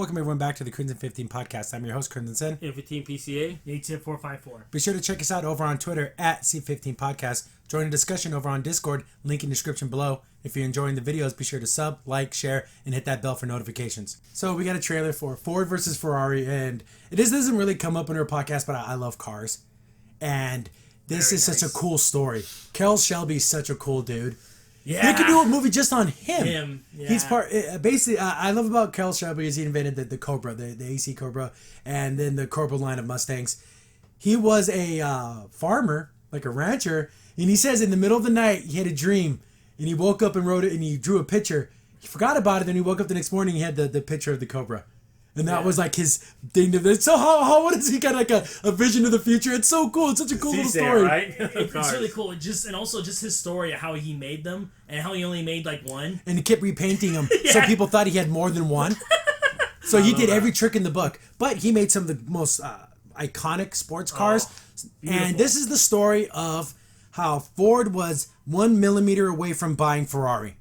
Welcome everyone back to the Crimson 15 podcast. I'm your host, Crimson Sen. N15 PCA. 80454. Be sure to check us out over on Twitter at C15 Podcast. Join the discussion over on Discord, link in the description below. If you're enjoying the videos, be sure to sub, like, share, and hit that bell for notifications. So we got a trailer for Ford versus Ferrari, and this doesn't really come up in our podcast, but I love cars. And this is such a cool story. Carroll Shelby's such a cool dude. Yeah. You could do a movie just on him. Yeah. He's part. Basically, I love about Carroll Shelby is he invented the Cobra, the AC Cobra, and then the Cobra line of Mustangs. He was a farmer, like a rancher, and he says in the middle of the night he had a dream, and he woke up and wrote it, and he drew a picture. He forgot about it, then he woke up the next morning. He had the picture of the Cobra. And that was like his thing. So what is he got like a vision of the future? It's so cool. It's such a cool little story. Right? It's really cool. And also his story of how he made them and how he only made like one. And he kept repainting them, so people thought he had more than one. So he did every trick in the book. But he made some of the most iconic sports cars. And this is the story of how Ford was 1 millimeter away from buying Ferrari.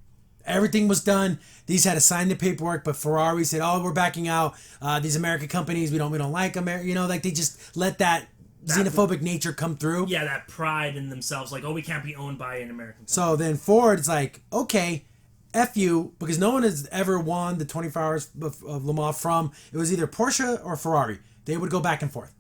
Everything was done. These had to sign the paperwork, but Ferrari said, "Oh, we're backing out. These American companies, we don't like America." You know, like they just let that xenophobic nature come through. Yeah, that pride in themselves, like, oh, we can't be owned by an American company. So then Ford's like, "Okay, F you," because no one has ever won the 24 Hours of Le Mans from. It was either Porsche or Ferrari. They would go back and forth.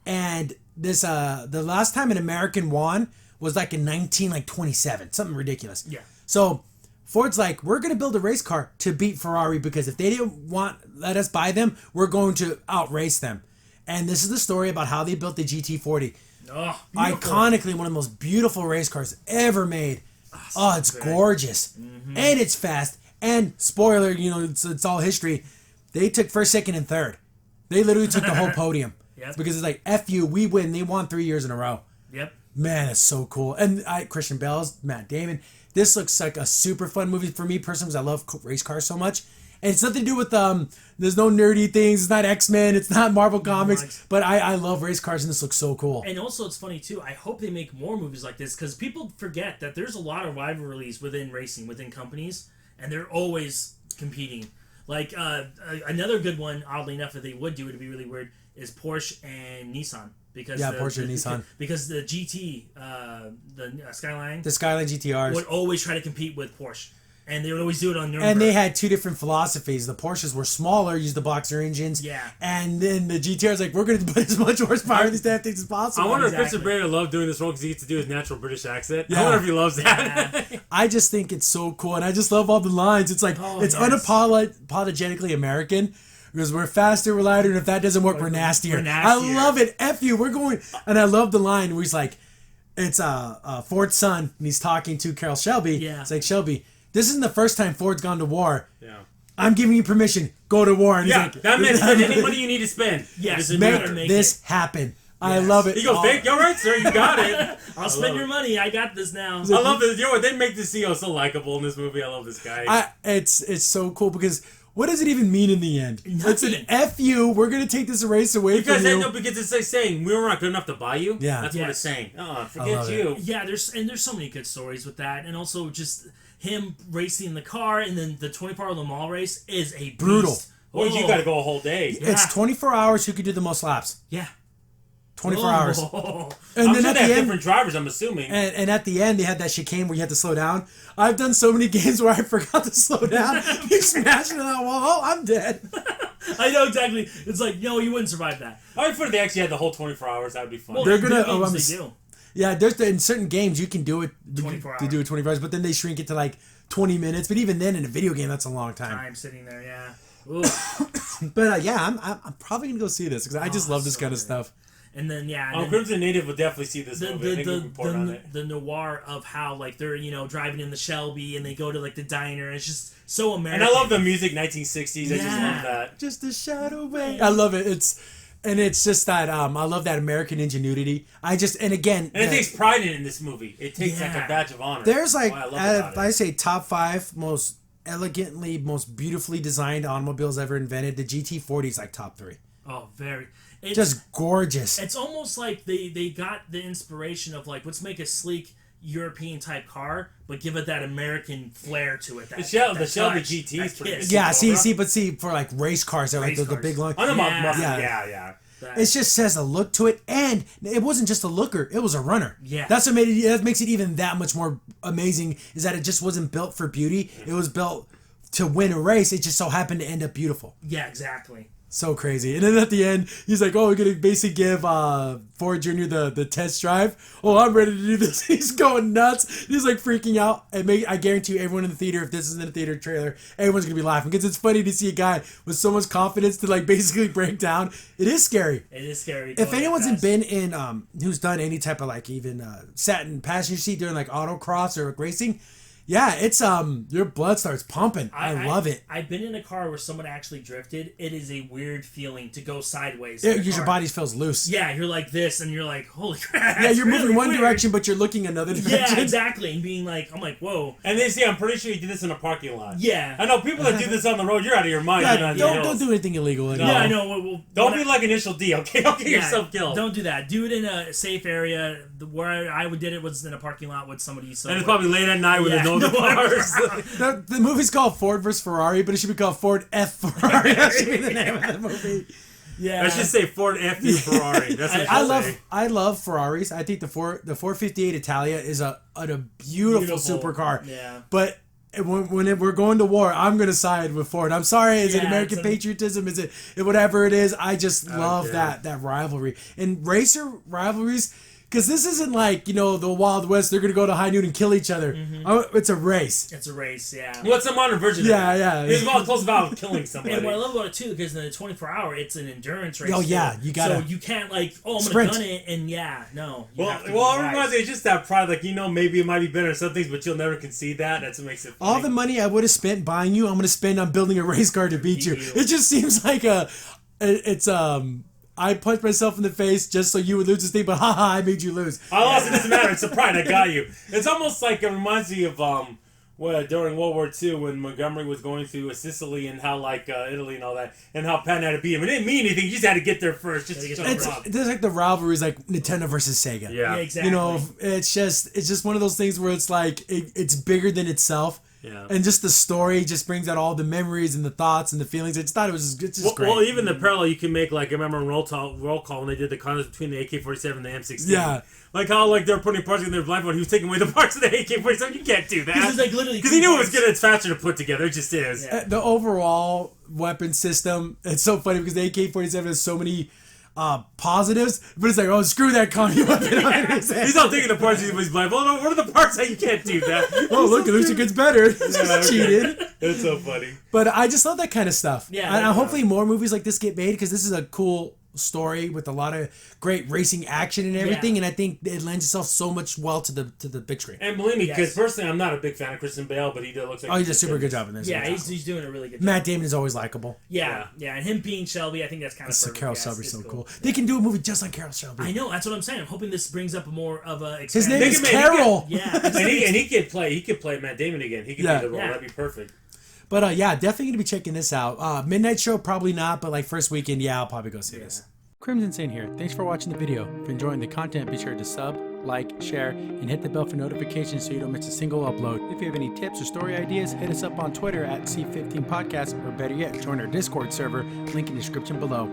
And this, the last time an American won was like in 1927, something ridiculous. Yeah. So Ford's like, we're going to build a race car to beat Ferrari because if they didn't let us buy them, we're going to outrace them. And this is the story about how they built the GT40. Oh, iconically one of the most beautiful race cars ever made. It's gorgeous. Mm-hmm. And it's fast. And spoiler, it's all history. They took first, second, and third. They literally took the whole podium. Yep. Because it's like, F you, we win. They won 3 years in a row. Yep. Man, it's so cool. And Christian Bale's, Matt Damon. This looks like a super fun movie for me personally because I love race cars so much. And it's nothing to do with, there's no nerdy things. It's not X-Men. It's not Marvel Comics. But I love race cars and this looks so cool. And also it's funny too. I hope they make more movies like this because people forget that there's a lot of rivalries within racing, within companies. And they're always competing. Like another good one, oddly enough, that they would do, it would be really weird, is Porsche and Nissan. Porsche and Nissan. Because the GT, the Skyline. The Skyline GTRs. Would always try to compete with Porsche. And they would always do it on Nürburgring. And they had two different philosophies. The Porsches were smaller, used the boxer engines. Yeah. And then the GTRs like, we're going to put as much horsepower in these damn things as possible. I wonder if Christian Bale loved doing this role because he gets to do his natural British accent. Yeah. I wonder if he loves that. Yeah. I just think it's so cool. And I just love all the lines. It's like, unapologetically American. Because we're faster, we're lighter, and if that doesn't work, we're nastier. I love it. F you. We're going. And I love the line where he's like, it's Ford's son, and he's talking to Carroll Shelby. Yeah. It's like, Shelby, this isn't the first time Ford's gone to war. Yeah. I'm giving you permission. Go to war. And yeah, he's like, that meant spend any money you need to spend. Yes, make this happen. Yes. I love it. He goes, thank you, all right, sir, you got it. I'll spend your money. I got this now. I love this. You know what? They make the CEO so likable in this movie. I love this guy. It's so cool because what does it even mean in the end? Nothing. It's an F you. We're going to take this race away from you. Because it's like saying, we were not good enough to buy you. Yeah. That's what it's saying. Oh, forget you. Yeah, there's so many good stories with that. And also just him racing the car and then the 24-hour Le Mans race is a beast. Brutal. Well, you got to go a whole day. Yeah. It's 24 hours who could do the most laps. Yeah. 24 hours. And then sure they have different drivers, I'm assuming. And at the end, they had that chicane where you had to slow down. I've done so many games where I forgot to slow down. You smash into that wall. Oh, I'm dead. I know exactly. It's like, no, you wouldn't survive that. I would they actually had the whole 24 hours. That would be fun. Well, they're gonna. they do. Yeah, in certain games you can do it. 24 hours. To do it 24 hours, but then they shrink it to like 20 minutes. But even then, in a video game, that's a long time. Time sitting there, yeah. But I'm probably gonna go see this because I just love this kind of stuff. And then Crimson Native would definitely see this movie. The noir of how like they're driving in the Shelby and they go to like the diner. It's just so American. And I love the music 1960s. I just love that. Just a shot away. I love it. It's just that I love that American ingenuity. And it takes pride in this movie. It takes like a badge of honor. There's like I say top 5 most elegantly, most beautifully designed automobiles ever invented. The GT40 is like top 3. Oh, very. Just gorgeous. It's almost like they got the inspiration of like, let's make a sleek European type car, but give it that American flair to it. The Shelby GT is pretty good. Yeah, see, for like race cars, they're like the big long. Yeah. It just says a look to it, and it wasn't just a looker; it was a runner. Yeah, that's what made it. That makes it even that much more amazing. Is that it just wasn't built for beauty; it was built to win a race. It just so happened to end up beautiful. Yeah, exactly. So crazy. And then at the end, he's like, "Oh, we're gonna basically give Ford Jr. the test drive. Oh, I'm ready to do this." He's going nuts. He's like freaking out. And I guarantee you, everyone in the theater, if this isn't a theater trailer, everyone's gonna be laughing because it's funny to see a guy with so much confidence to like basically break down. It is scary. It is scary. If anyone's been in, who's done any type of like even sat in passenger seat during like autocross or racing. Yeah, it's your blood starts pumping. I love it. I've been in a car where someone actually drifted. It is a weird feeling to go sideways. Yeah, your body feels loose. Yeah, you're like this, and you're like, holy crap. Yeah, you're really moving one weird. direction, but you're looking another direction. Yeah, exactly, and being like, I'm like, whoa. And then I'm pretty sure you did this in a parking lot. Yeah, I know people that do this on the road. You're out of your mind. Yeah, don't do anything illegal. No. Yeah, I know. Don't be like Initial D. Okay, don't get yourself killed. Don't do that. Do it in a safe area. Where I did it was in a parking lot with somebody. So and it's probably late at night with no cars. The movie's called Ford vs. Ferrari, but it should be called Ford F Ferrari. That should be the name of the movie. Yeah, I should say Ford F U Ferrari. That's what I love Ferraris. I think the 458 Italia is a beautiful supercar. Yeah, but when we're going to war, I'm going to side with Ford. I'm sorry. Is it American patriotism? Is it whatever it is? I just love that rivalry and racer rivalries. Because this isn't like, the Wild West. They're going to go to high noon and kill each other. Mm-hmm. It's a race. It's a race, yeah. What's a modern version of it? Yeah. It's about close about killing somebody. And what I love about it, too, because in the 24-hour, it's an endurance race. Oh, yeah. You got to. So you can't, I'm going to gun it, and no. Well, it reminds me, it's just that pride. Like, maybe it might be better in some things, but you'll never concede that. That's what makes it funny. All the money I would have spent buying you, I'm going to spend on building a race car to beat you. It just seems like I punched myself in the face just so you would lose this thing, but haha, I made you lose. I lost. It doesn't matter. It's a pride. I got you. It's almost like it reminds me of during World War II when Montgomery was going through Sicily and how Italy and all that, and how Patton had to beat him. It didn't mean anything. You just had to get there first. There's like the rivalries like Nintendo versus Sega. Yeah, exactly. It's just one of those things where it's like it's bigger than itself. Yeah. And just the story just brings out all the memories and the thoughts and the feelings. I just thought it's just great. Well, even the parallel you can make, I remember in Roll Call when they did the contest between the AK-47 and the M16. Yeah. Like how they're putting parts in their blindfold. He was taking away the parts of the AK-47. You can't do that. Because he knew it was good. It's faster to put together. It just is. Yeah. The overall weapon system. It's so funny because the AK-47 has so many positives, but it's like, oh, screw that commie weapon. He's not taking the parts he's blindfold. No, what are the parts that you can't do that? Oh, look, it looks like it's better. It's cheated. It's so funny. But I just love that kind of stuff. Yeah. And hopefully more movies like this get made because this is a cool story with a lot of great racing action and everything, and I think it lends itself so much well to the big screen. And believe me, because personally, I'm not a big fan of Christian Bale, but he looks like he did a super good job in this. Yeah, he's doing a really good job. Matt Damon is always likable. Yeah, and him being Shelby, I think that's kind of perfect. Carroll Shelby's so cool. They can do a movie just like Carroll Shelby. I know, that's what I'm saying. I'm hoping this brings up more of a. His name is Carroll. Yeah, and he could play Matt Damon again. He could be the role. That'd be perfect. But definitely gonna be checking this out. Midnight Show, probably not, but first weekend, I'll probably go see this. Crimson Saint here. Thanks for watching the video. If you're enjoying the content, be sure to sub, like, share, and hit the bell for notifications so you don't miss a single upload. If you have any tips or story ideas, hit us up on Twitter at C15Podcast, or better yet, join our Discord server, link in the description below.